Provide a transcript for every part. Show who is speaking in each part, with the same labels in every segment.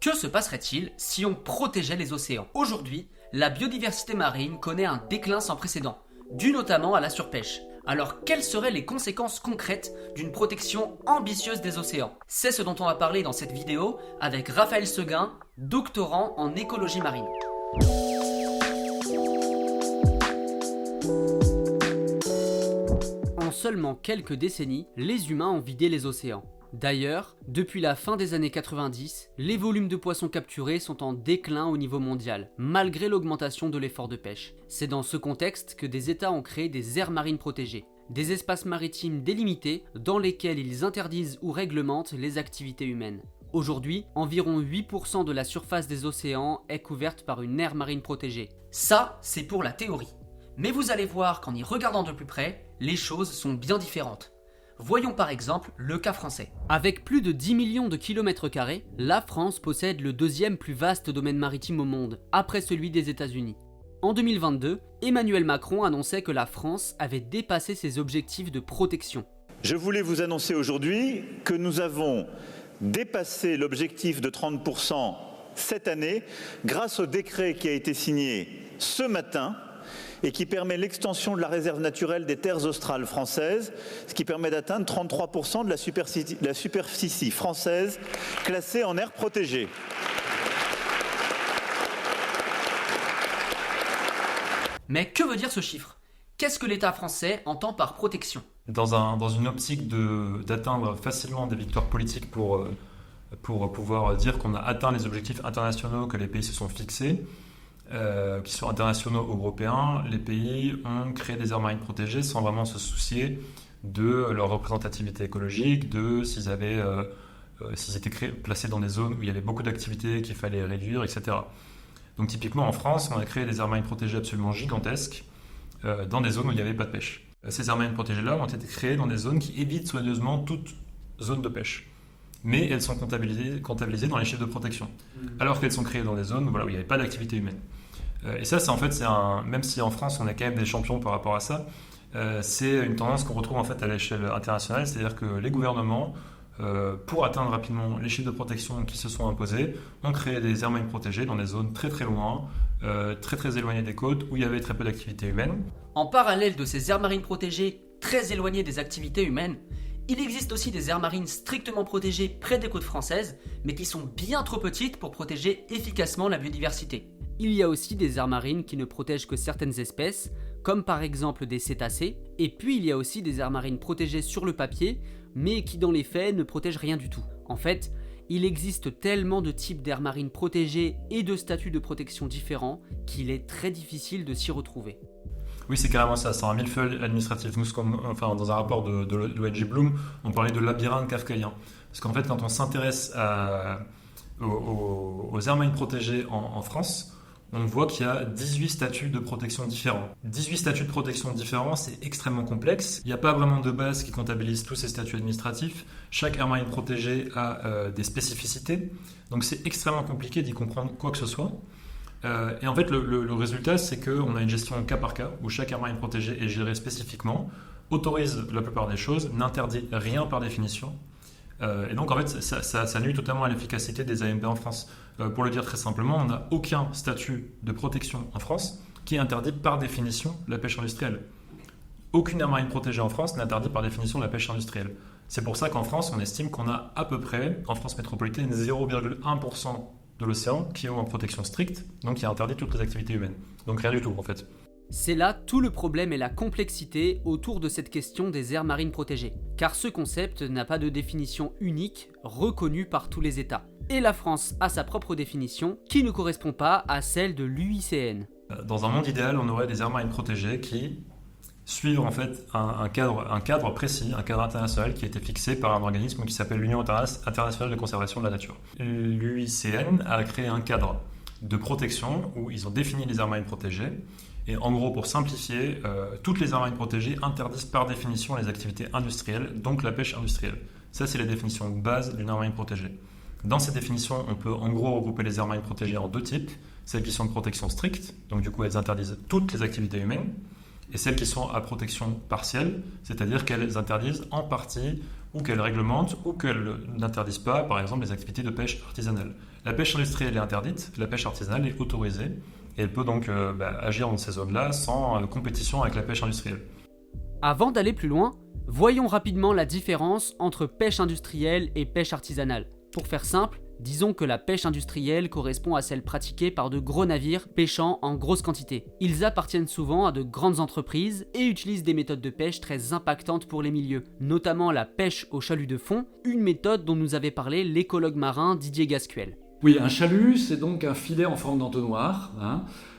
Speaker 1: Que se passerait-il si on protégeait les océans? Aujourd'hui, la biodiversité marine connaît un déclin sans précédent, dû notamment à la surpêche. Alors quelles seraient les conséquences concrètes d'une protection ambitieuse des océans? C'est ce dont on va parler dans cette vidéo avec Raphaël Seguin, doctorant en écologie marine. En seulement quelques décennies, les humains ont vidé les océans. D'ailleurs, depuis la fin des années 90, les volumes de poissons capturés sont en déclin au niveau mondial, malgré l'augmentation de l'effort de pêche. C'est dans ce contexte que des États ont créé des aires marines protégées, des espaces maritimes délimités dans lesquels ils interdisent ou réglementent les activités humaines. Aujourd'hui, environ 8% de la surface des océans est couverte par une aire marine protégée. Ça, c'est pour la théorie. Mais vous allez voir qu'en y regardant de plus près, les choses sont bien différentes. Voyons par exemple le cas français. Avec plus de 10 millions de kilomètres carrés, la France possède le deuxième plus vaste domaine maritime au monde, après celui des États-Unis. En 2022, Emmanuel Macron annonçait que la France avait dépassé ses objectifs de protection.
Speaker 2: Je voulais vous annoncer aujourd'hui que nous avons dépassé l'objectif de 30% cette année grâce au décret qui a été signé ce matin et qui permet l'extension de la réserve naturelle des terres australes françaises, ce qui permet d'atteindre 33% de la superficie française classée en aire protégée.
Speaker 1: Mais que veut dire ce chiffre? Qu'est-ce que l'État français entend par protection?
Speaker 3: Dans une optique d'atteindre facilement des victoires politiques pour pouvoir dire qu'on a atteint les objectifs internationaux que les pays se sont fixés, qui sont internationaux ou européens, les pays ont créé des aires marines protégées sans vraiment se soucier de leur représentativité écologique, de s'ils étaient placés dans des zones où il y avait beaucoup d'activités qu'il fallait réduire, etc. Donc typiquement en France, on a créé des aires marines protégées absolument gigantesques dans des zones où il n'y avait pas de pêche. Ces aires marines protégées-là ont été créées dans des zones qui évitent soigneusement toute zone de pêche. Mais elles sont comptabilisées dans les chiffres de protection. Alors qu'elles sont créées dans des zones où il n'y avait pas d'activité humaine. Et ça, même si en France on est quand même des champions par rapport à ça, c'est une tendance qu'on retrouve en fait à l'échelle internationale, c'est-à-dire que les gouvernements, pour atteindre rapidement les chiffres de protection qui se sont imposés, ont créé des aires marines protégées dans des zones très très loin, très très éloignées des côtes, où il y avait très peu d'activité humaine.
Speaker 1: En parallèle de ces aires marines protégées très éloignées des activités humaines, il existe aussi des aires marines strictement protégées près des côtes françaises, mais qui sont bien trop petites pour protéger efficacement la biodiversité. Il y a aussi des aires marines qui ne protègent que certaines espèces, comme par exemple des cétacés, et puis il y a aussi des aires marines protégées sur le papier, mais qui dans les faits ne protègent rien du tout. En fait, il existe tellement de types d'aires marines protégées et de statuts de protection différents qu'il est très difficile de s'y retrouver.
Speaker 3: Oui, c'est carrément ça, c'est un millefeuille administratif. Nous, dans un rapport de l'ONG Bloom, on parlait de labyrinthe kafkaïen. Parce qu'en fait, quand on s'intéresse aux aires marines protégées en France, on voit qu'il y a 18 statuts de protection différents. 18 statuts de protection différents, c'est extrêmement complexe. Il n'y a pas vraiment de base qui comptabilise tous ces statuts administratifs. Chaque aire marine protégée a des spécificités. Donc c'est extrêmement compliqué d'y comprendre quoi que ce soit. Et en fait, le résultat, c'est qu'on a une gestion au cas par cas, où chaque aire marine protégée est gérée spécifiquement, autorise la plupart des choses, n'interdit rien par définition. Et donc en fait ça nuit totalement à l'efficacité des AMP en France. Pour le dire très simplement, on n'a aucun statut de protection en France qui interdit par définition la pêche industrielle. Aucune aire marine protégée en France n'interdit par définition la pêche industrielle. C'est pour ça qu'en France, on estime qu'on a à peu près, en France métropolitaine, 0,1% de l'océan qui est en protection stricte, donc qui interdit toutes les activités humaines. Donc rien du tout en fait.
Speaker 1: C'est là tout le problème et la complexité autour de cette question des aires marines protégées, car ce concept n'a pas de définition unique reconnue par tous les États. Et la France a sa propre définition qui ne correspond pas à celle de l'UICN.
Speaker 3: Dans un monde idéal, on aurait des aires marines protégées qui suivent en fait un cadre précis, un cadre international qui a été fixé par un organisme qui s'appelle l'Union internationale de conservation de la nature. L'UICN a créé un cadre de protection où ils ont défini les aires marines protégées. Et en gros, pour simplifier, toutes les aires marines protégées interdisent par définition les activités industrielles, donc la pêche industrielle. Ça, c'est la définition de base d'une aire marine protégée. Dans cette définition, on peut en gros regrouper les aires marines protégées en deux types. Celles qui sont de protection stricte, donc du coup elles interdisent toutes les activités humaines, et celles qui sont à protection partielle, c'est-à-dire qu'elles interdisent en partie ou qu'elle réglemente ou qu'elle n'interdise pas, par exemple, les activités de pêche artisanale. La pêche industrielle est interdite, la pêche artisanale est autorisée, et elle peut donc agir dans ces zones-là sans compétition avec la pêche industrielle.
Speaker 1: Avant d'aller plus loin, voyons rapidement la différence entre pêche industrielle et pêche artisanale. Pour faire simple, disons que la pêche industrielle correspond à celle pratiquée par de gros navires pêchant en grosse quantité. Ils appartiennent souvent à de grandes entreprises et utilisent des méthodes de pêche très impactantes pour les milieux, notamment la pêche au chalut de fond, une méthode dont nous avait parlé l'écologue marin Didier Gascuel.
Speaker 4: Oui, un chalut, c'est donc un filet en forme d'entonnoir,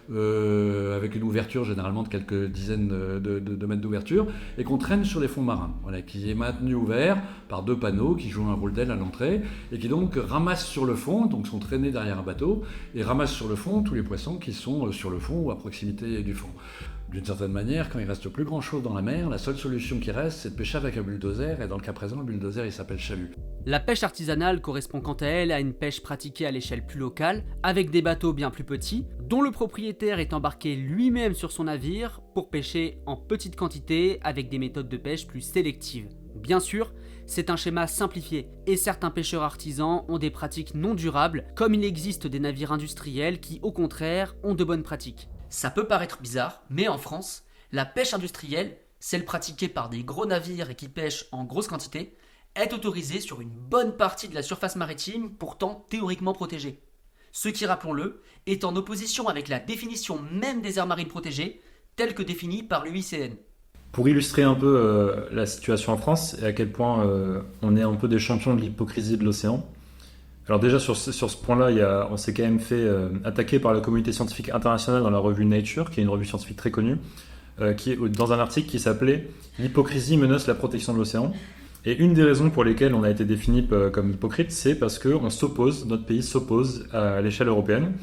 Speaker 4: avec une ouverture généralement de quelques dizaines de mètres d'ouverture, et qu'on traîne sur les fonds marins, qui est maintenu ouvert par 2 panneaux qui jouent un rôle d'aile à l'entrée, et qui donc ramassent sur le fond, donc sont traînés derrière un bateau, et ramassent sur le fond tous les poissons qui sont sur le fond ou à proximité du fond. D'une certaine manière, quand il reste plus grand chose dans la mer, la seule solution qui reste, c'est de pêcher avec un bulldozer, et dans le cas présent, le bulldozer il s'appelle chalut.
Speaker 1: La pêche artisanale correspond quant à elle à une pêche pratiquée à l'échelle plus locale, avec des bateaux bien plus petits, dont le propriétaire est embarqué lui-même sur son navire pour pêcher en petite quantité avec des méthodes de pêche plus sélectives. Bien sûr, c'est un schéma simplifié, et certains pêcheurs artisans ont des pratiques non durables, comme il existe des navires industriels qui, au contraire, ont de bonnes pratiques. Ça peut paraître bizarre, mais en France, la pêche industrielle, celle pratiquée par des gros navires et qui pêchent en grosse quantité, est autorisée sur une bonne partie de la surface maritime, pourtant théoriquement protégée. Ce qui, rappelons-le, est en opposition avec la définition même des aires marines protégées, telle que définie par l'UICN.
Speaker 3: Pour illustrer un peu la situation en France et à quel point on est un peu des champions de l'hypocrisie de l'océan, alors déjà sur ce point-là, on s'est quand même fait attaquer par la communauté scientifique internationale dans la revue Nature, qui est une revue scientifique très connue, dans un article qui s'appelait « L'hypocrisie menace la protection de l'océan ». Et une des raisons pour lesquelles on a été défini comme hypocrite, c'est parce que notre pays s'oppose à l'échelle européenne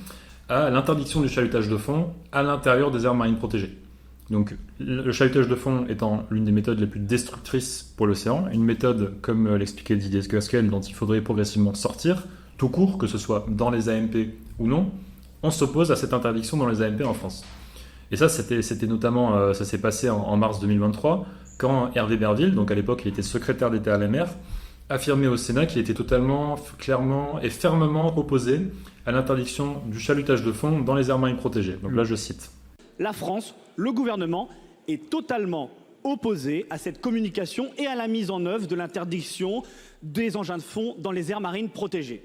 Speaker 3: à l'interdiction du chalutage de fond à l'intérieur des aires marines protégées. Donc le chalutage de fond étant l'une des méthodes les plus destructrices pour l'océan, une méthode, comme l'expliquait Didier Gascuel, dont il faudrait progressivement sortir, tout court, que ce soit dans les AMP ou non, on s'oppose à cette interdiction dans les AMP en France. Et ça, c'était notamment, ça s'est passé en mars 2023, quand Hervé Berville, donc à l'époque il était secrétaire d'État à la mer, affirmait au Sénat qu'il était totalement, clairement et fermement opposé à l'interdiction du chalutage de fond dans les aires marines protégées. Donc là, je cite.
Speaker 5: La France, le gouvernement, est totalement opposé à cette communication et à la mise en œuvre de l'interdiction des engins de fond dans les aires marines protégées.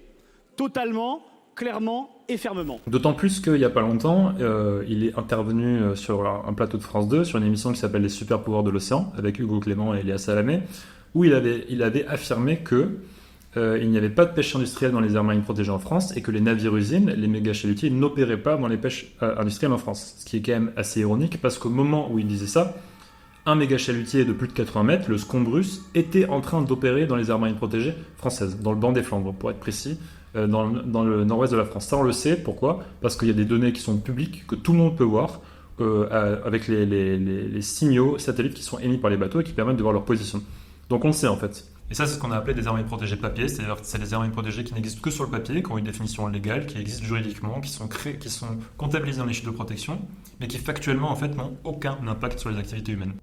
Speaker 5: Totalement, clairement et fermement.
Speaker 3: D'autant plus qu'il n'y a pas longtemps, il est intervenu sur un plateau de France 2, sur une émission qui s'appelle Les super pouvoirs de l'océan, avec Hugo Clément et Léa Salamé, où il avait affirmé que il n'y avait pas de pêche industrielle dans les aires marines protégées en France et que les navires-usines, les méga-chalutiers, n'opéraient pas dans les pêches industrielles en France. Ce qui est quand même assez ironique parce qu'au moment où il disait ça, un méga-chalutier de plus de 80 mètres, le Scombrus, était en train d'opérer dans les aires marines protégées françaises, dans le banc des Flandres, pour être précis, dans le nord-ouest de la France. Ça, on le sait. Pourquoi ? Parce qu'il y a des données qui sont publiques, que tout le monde peut voir, avec les signaux satellites qui sont émis par les bateaux et qui permettent de voir leur position. Donc on le sait en fait. Et ça, c'est ce qu'on a appelé des aires marines protégées papier, c'est-à-dire que c'est les aires marines protégées qui n'existent que sur le papier, qui ont une définition légale, qui existent juridiquement, qui sont comptabilisées dans les chiffres de protection, mais qui factuellement en fait n'ont aucun impact sur les activités humaines.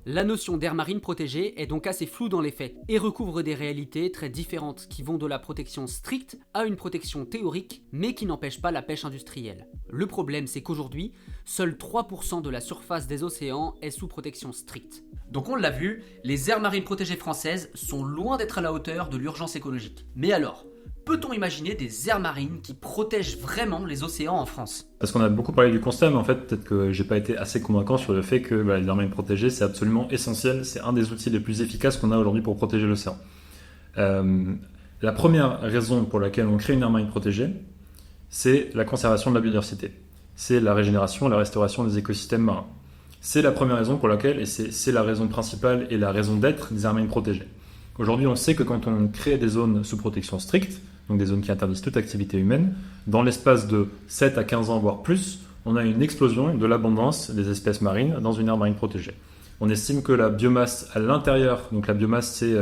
Speaker 1: La notion d'aire marine protégée est donc assez floue dans les faits et recouvre des réalités très différentes qui vont de la protection stricte à une protection théorique mais qui n'empêche pas la pêche industrielle. Le problème c'est qu'aujourd'hui, seuls 3% de la surface des océans est sous protection stricte. Donc on l'a vu, les aires marines protégées françaises sont loin d'être à la hauteur de l'urgence écologique. Mais alors, peut-on imaginer des aires marines qui protègent vraiment les océans en France ?
Speaker 3: Parce qu'on a beaucoup parlé du constat, mais en fait, peut-être que j'ai pas été assez convaincant sur le fait que les aires marines protégées, c'est absolument essentiel. C'est un des outils les plus efficaces qu'on a aujourd'hui pour protéger l'océan. La première raison pour laquelle on crée une aire marine protégée, c'est la conservation de la biodiversité. C'est la régénération, la restauration des écosystèmes marins. C'est la première raison pour laquelle, et c'est la raison principale et la raison d'être des aires marines protégées. Aujourd'hui, on sait que quand on crée des zones sous protection stricte, donc des zones qui interdisent toute activité humaine, dans l'espace de 7 à 15 ans, voire plus, on a une explosion de l'abondance des espèces marines dans une aire marine protégée. On estime que la biomasse à l'intérieur, donc la biomasse c'est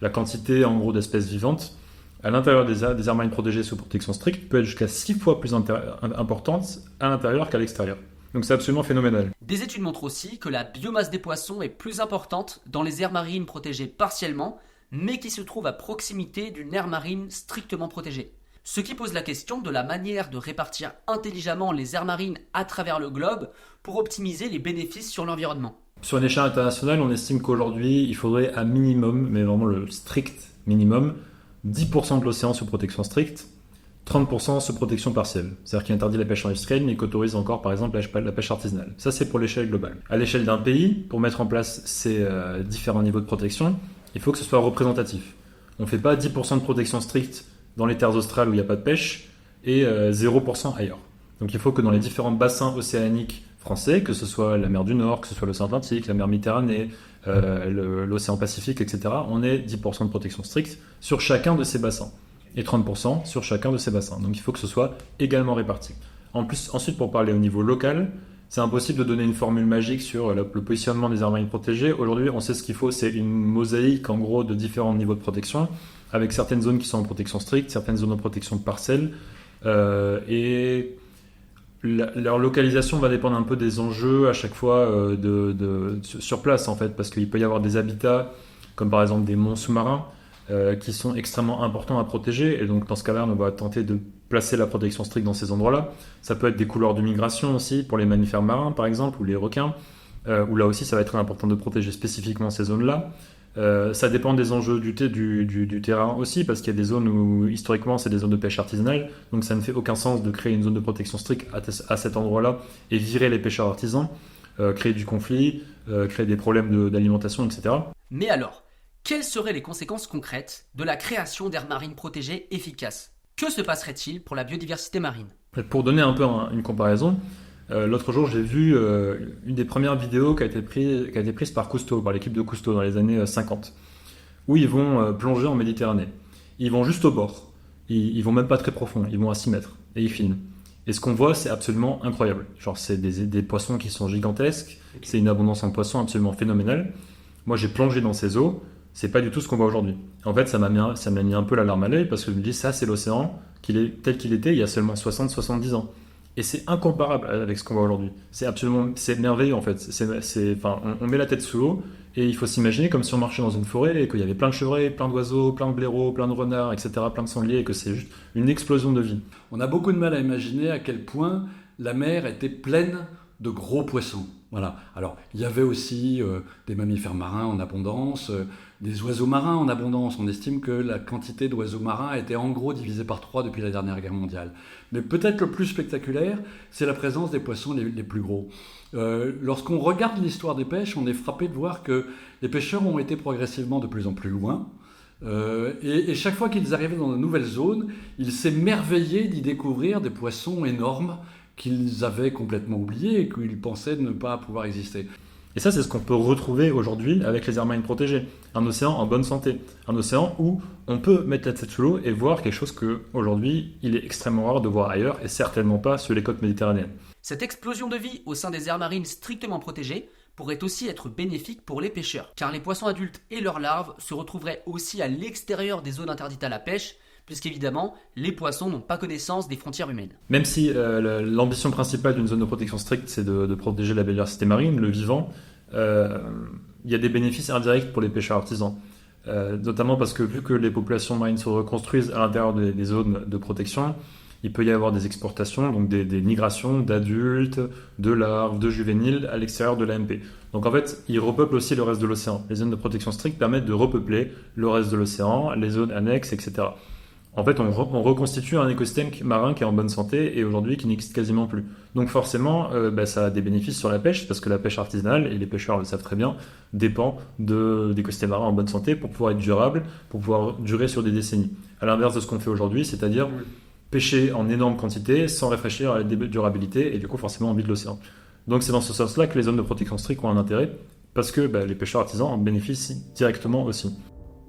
Speaker 3: la quantité en gros d'espèces vivantes, à l'intérieur des aires marines protégées sous protection stricte, peut être jusqu'à 6 fois plus importante à l'intérieur qu'à l'extérieur. Donc c'est absolument phénoménal.
Speaker 1: Des études montrent aussi que la biomasse des poissons est plus importante dans les aires marines protégées partiellement mais qui se trouve à proximité d'une aire marine strictement protégée. Ce qui pose la question de la manière de répartir intelligemment les aires marines à travers le globe pour optimiser les bénéfices sur l'environnement.
Speaker 3: Sur une échelle internationale, on estime qu'aujourd'hui, il faudrait à minimum, mais vraiment le strict minimum, 10% de l'océan sous protection stricte, 30% sous protection partielle. C'est-à-dire qu'il interdit la pêche industrielle, mais qu'il autorise encore, par exemple, la pêche artisanale. Ça, c'est pour l'échelle globale. À l'échelle d'un pays, pour mettre en place ces différents niveaux de protection, il faut que ce soit représentatif. On ne fait pas 10% de protection stricte dans les terres australes où il n'y a pas de pêche et 0% ailleurs. Donc il faut que dans les différents bassins océaniques français, que ce soit la mer du Nord, que ce soit l'océan Atlantique, la mer Méditerranée, l'océan Pacifique, etc., on ait 10% de protection stricte sur chacun de ces bassins et 30% sur chacun de ces bassins. Donc il faut que ce soit également réparti. Ensuite, pour parler au niveau local, c'est impossible de donner une formule magique sur le positionnement des aires marines protégées. Aujourd'hui, on sait ce qu'il faut, c'est une mosaïque en gros de différents niveaux de protection, avec certaines zones qui sont en protection stricte, certaines zones en protection partielle, et leur localisation va dépendre un peu des enjeux à chaque fois sur place en fait, parce qu'il peut y avoir des habitats, comme par exemple des monts sous-marins, qui sont extrêmement importants à protéger, et donc dans ce cas-là, on va tenter de placer la protection stricte dans ces endroits-là. Ça peut être des couloirs de migration aussi, pour les mammifères marins par exemple, ou les requins, où là aussi ça va être très important de protéger spécifiquement ces zones-là. Ça dépend des enjeux du terrain aussi, parce qu'il y a des zones où historiquement c'est des zones de pêche artisanale, donc ça ne fait aucun sens de créer une zone de protection stricte à cet endroit-là et virer les pêcheurs artisans, créer du conflit, créer des problèmes d'alimentation, etc.
Speaker 1: Mais alors, quelles seraient les conséquences concrètes de la création d'aires marines protégées efficaces ? Que se passerait-il pour la biodiversité marine ?
Speaker 3: Pour donner un peu une comparaison, l'autre jour j'ai vu une des premières vidéos qui a été prise par Cousteau, par l'équipe de Cousteau dans les années 50, où ils vont plonger en Méditerranée. Ils vont juste au bord, ils vont même pas très profond, ils vont à 6 mètres, et ils filment. Et ce qu'on voit, c'est absolument incroyable. Genre, c'est des poissons qui sont gigantesques, c'est une abondance en poissons absolument phénoménale. Moi j'ai plongé dans ces eaux, c'est pas du tout ce qu'on voit aujourd'hui. En fait, ça m'a mis un peu la larme à l'œil, parce que je me dis, ça c'est l'océan tel qu'il était il y a seulement 60-70 ans. Et c'est incomparable avec ce qu'on voit aujourd'hui. C'est merveilleux en fait. On met la tête sous l'eau et il faut s'imaginer comme si on marchait dans une forêt et qu'il y avait plein de chevreuils, plein d'oiseaux, plein de blaireaux, plein de renards, etc., plein de sangliers, et que c'est juste une explosion de vie.
Speaker 4: On a beaucoup de mal à imaginer à quel point la mer était pleine de gros poissons. Voilà. Alors, il y avait aussi des mammifères marins en abondance, des oiseaux marins en abondance. On estime que la quantité d'oiseaux marins a été en gros divisée par 3 depuis la dernière guerre mondiale. Mais peut-être le plus spectaculaire, c'est la présence des poissons les plus gros. Lorsqu'on regarde l'histoire des pêches, on est frappé de voir que les pêcheurs ont été progressivement de plus en plus loin. Et chaque fois qu'ils arrivaient dans de nouvelles zones, ils s'émerveillaient d'y découvrir des poissons énormes qu'ils avaient complètement oubliés et qu'ils pensaient ne pas pouvoir exister.
Speaker 3: Et ça, c'est ce qu'on peut retrouver aujourd'hui avec les aires marines protégées. Un océan en bonne santé. Un océan où on peut mettre la tête sous l'eau et voir quelque chose qu'aujourd'hui, il est extrêmement rare de voir ailleurs, et certainement pas sur les côtes méditerranéennes.
Speaker 1: Cette explosion de vie au sein des aires marines strictement protégées pourrait aussi être bénéfique pour les pêcheurs, car les poissons adultes et leurs larves se retrouveraient aussi à l'extérieur des zones interdites à la pêche, puisqu'évidemment, les poissons n'ont pas connaissance des frontières humaines.
Speaker 3: Même si l'ambition principale d'une zone de protection stricte, c'est de protéger la biodiversité marine, le vivant, il y a des bénéfices indirects pour les pêcheurs artisans. Notamment parce que vu que les populations marines se reconstruisent à l'intérieur des zones de protection, il peut y avoir des exportations, donc des migrations d'adultes, de larves, de juvéniles à l'extérieur de l'AMP. Donc en fait, ils repeuplent aussi le reste de l'océan. Les zones de protection stricte permettent de repeupler le reste de l'océan, les zones annexes, etc. En fait, on reconstitue un écosystème marin qui est en bonne santé et aujourd'hui qui n'existe quasiment plus. Donc forcément, ça a des bénéfices sur la pêche, parce que la pêche artisanale, et les pêcheurs le savent très bien, dépend d'écosystèmes marins en bonne santé pour pouvoir être durable, pour pouvoir durer sur des décennies. À l'inverse de ce qu'on fait aujourd'hui, c'est-à-dire pêcher en énorme quantité sans réfléchir à la durabilité et du coup forcément en vie de l'océan. Donc c'est dans ce sens-là que les zones de protection stricte ont un intérêt, parce que les pêcheurs artisans en bénéficient directement aussi.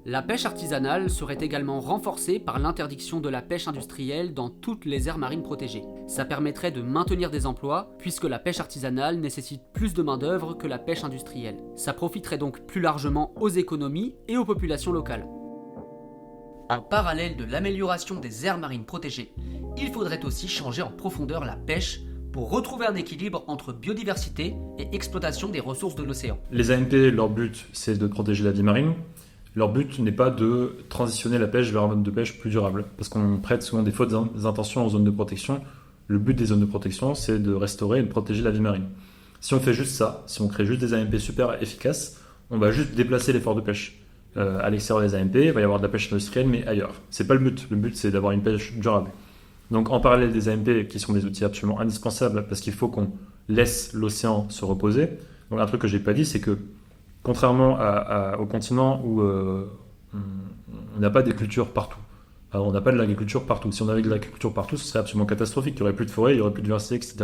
Speaker 1: La pêche artisanale serait également renforcée par l'interdiction de la pêche industrielle dans toutes les aires marines protégées. Ça permettrait de maintenir des emplois, puisque la pêche artisanale nécessite plus de main-d'œuvre que la pêche industrielle. Ça profiterait donc plus largement aux économies et aux populations locales. En parallèle de l'amélioration des aires marines protégées, il faudrait aussi changer en profondeur la pêche pour retrouver un équilibre entre biodiversité et exploitation des ressources de l'océan.
Speaker 3: Les AMP, leur but, c'est de protéger la vie marine. Leur but n'est pas de transitionner la pêche vers un mode de pêche plus durable, parce qu'on prête souvent des fausses intentions aux zones de protection. Le but des zones de protection, c'est de restaurer et de protéger la vie marine. Si on fait juste ça, si on crée juste des AMP super efficaces, on va juste déplacer l'effort de pêche. À l'extérieur des AMP, il va y avoir de la pêche industrielle, mais ailleurs. C'est pas le but. Le but, c'est d'avoir une pêche durable. Donc, en parallèle des AMP, qui sont des outils absolument indispensables, parce qu'il faut qu'on laisse l'océan se reposer. Donc, un truc que j'ai pas dit, c'est que contrairement au continent où on n'a pas des cultures partout. Alors, on n'a pas de l'agriculture partout. Si on avait de l'agriculture partout, ce serait absolument catastrophique. Il n'y aurait plus de forêt, il n'y aurait plus de diversité, etc.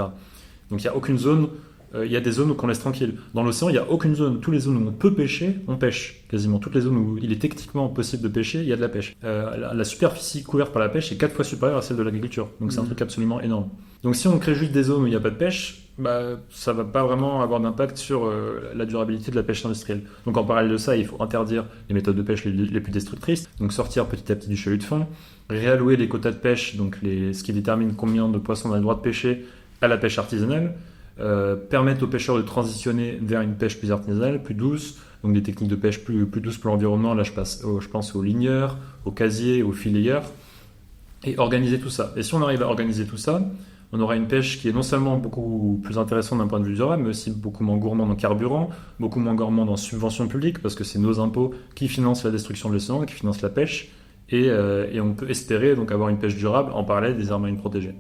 Speaker 3: Donc, il n'y a aucune zone. Il y a des zones qu'on laisse tranquilles. Dans l'océan, il n'y a aucune zone. Toutes les zones où on peut pêcher, on pêche. Quasiment toutes les zones où il est techniquement possible de pêcher, il y a de la pêche. La superficie couverte par la pêche est 4 fois supérieure à celle de l'agriculture. Donc c'est un truc absolument énorme. Donc si on crée juste des zones où il n'y a pas de pêche, ça ne va pas vraiment avoir d'impact sur la durabilité de la pêche industrielle. Donc en parallèle de ça, il faut interdire les méthodes de pêche les plus destructrices. Donc sortir petit à petit du chalut de fond, réallouer les quotas de pêche, donc ce qui détermine combien de poissons on a le droit de pêcher, à la pêche artisanale. Permettre aux pêcheurs de transitionner vers une pêche plus artisanale, plus douce, donc des techniques de pêche plus douces pour l'environnement. Là, je pense aux ligneurs, aux casiers, aux fileyeurs, et organiser tout ça. Et si on arrive à organiser tout ça, on aura une pêche qui est non seulement beaucoup plus intéressante d'un point de vue durable, mais aussi beaucoup moins gourmande en carburant, beaucoup moins gourmande en subventions publiques, parce que c'est nos impôts qui financent la destruction de l'océan, qui financent la pêche, et on peut espérer donc avoir une pêche durable en parallèle des aires marines protégées.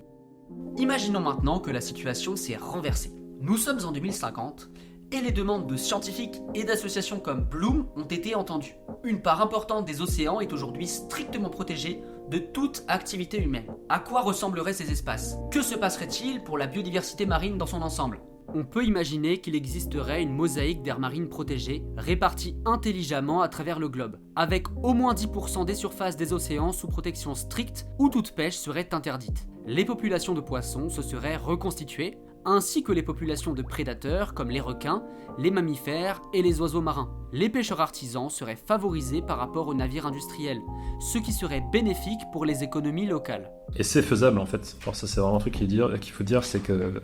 Speaker 1: Imaginons maintenant que la situation s'est renversée. Nous sommes en 2050 et les demandes de scientifiques et d'associations comme Bloom ont été entendues. Une part importante des océans est aujourd'hui strictement protégée de toute activité humaine. À quoi ressembleraient ces espaces ? Que se passerait-il pour la biodiversité marine dans son ensemble ? On peut imaginer qu'il existerait une mosaïque d'aires marines protégées réparties intelligemment à travers le globe, avec au moins 10% des surfaces des océans sous protection stricte où toute pêche serait interdite. Les populations de poissons se seraient reconstituées, ainsi que les populations de prédateurs comme les requins, les mammifères et les oiseaux marins. Les pêcheurs artisans seraient favorisés par rapport aux navires industriels, ce qui serait bénéfique pour les économies locales.
Speaker 3: Et c'est faisable en fait. Alors ça c'est vraiment un truc qu'il faut dire, c'est que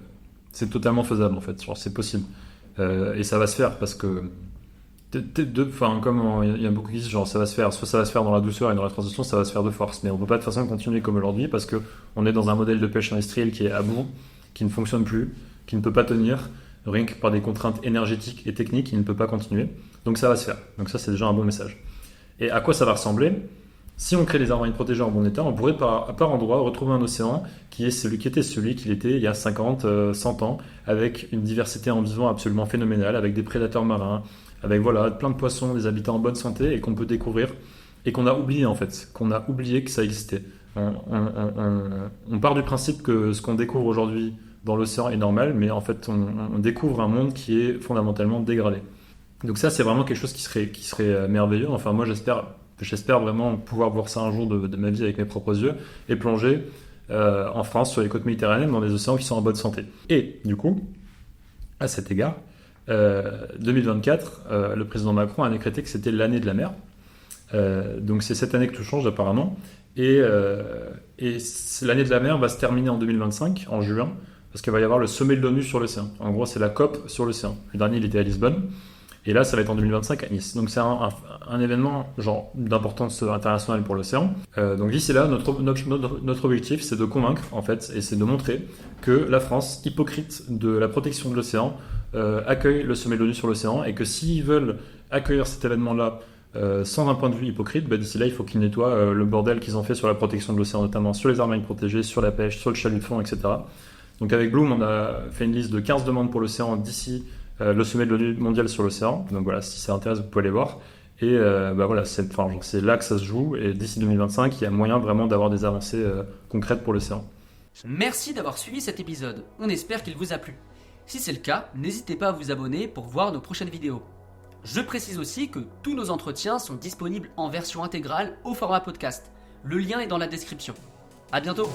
Speaker 3: c'est totalement faisable en fait. Genre c'est possible. Et ça va se faire parce que comme il y a beaucoup qui disent genre ça va se faire, soit ça va se faire dans la douceur et dans la transition, ça va se faire de force. Mais on peut pas de toute façon continuer comme aujourd'hui parce que on est dans un modèle de pêche industrielle qui est à bout, qui ne fonctionne plus, qui ne peut pas tenir, rien que par des contraintes énergétiques et techniques, il ne peut pas continuer. Donc ça va se faire. Donc ça c'est déjà un bon message. Et à quoi ça va ressembler ? Si on crée des aires marines protégées en bon état, on pourrait par endroit retrouver un océan qui était celui qu'il était il y a 50, 100 ans, avec une diversité en vivant absolument phénoménale, avec des prédateurs marins, avec plein de poissons, des habitats en bonne santé et qu'on peut découvrir et qu'on a oublié en fait, qu'on a oublié que ça existait. On part du principe que ce qu'on découvre aujourd'hui dans l'océan est normal, mais en fait on découvre un monde qui est fondamentalement dégradé. Donc ça c'est vraiment quelque chose qui serait merveilleux. Enfin moi j'espère vraiment pouvoir voir ça un jour de ma vie avec mes propres yeux et plonger en France sur les côtes méditerranéennes dans des océans qui sont en bonne santé. Et du coup, à cet égard, 2024, le président Macron a décrété que c'était l'année de la mer. Donc c'est cette année que tout change apparemment. Et l'année de la mer va se terminer en 2025, en juin, parce qu'il va y avoir le sommet de l'ONU sur l'océan. En gros, c'est la COP sur l'océan. Le dernier, il était à Lisbonne. Et là, ça va être en 2025 à Nice. Donc c'est un événement d'importance internationale pour l'océan. Donc d'ici là, notre objectif, c'est de convaincre, en fait, et c'est de montrer que la France, hypocrite de la protection de l'océan, accueille le sommet de l'ONU sur l'océan, et que s'ils veulent accueillir cet événement-là sans un point de vue hypocrite, d'ici là, il faut qu'ils nettoient le bordel qu'ils ont fait sur la protection de l'océan, notamment sur les aires marines protégées, sur la pêche, sur le chalut de fond, etc. Donc avec Bloom, on a fait une liste de 15 demandes pour l'océan d'ici le sommet de l'ONU mondial sur l'océan. Donc voilà, si ça intéresse, vous pouvez aller voir. Et c'est là que ça se joue. Et d'ici 2025, il y a moyen vraiment d'avoir des avancées concrètes pour l'océan.
Speaker 1: Merci d'avoir suivi cet épisode. On espère qu'il vous a plu. Si c'est le cas, n'hésitez pas à vous abonner pour voir nos prochaines vidéos. Je précise aussi que tous nos entretiens sont disponibles en version intégrale au format podcast. Le lien est dans la description. À bientôt.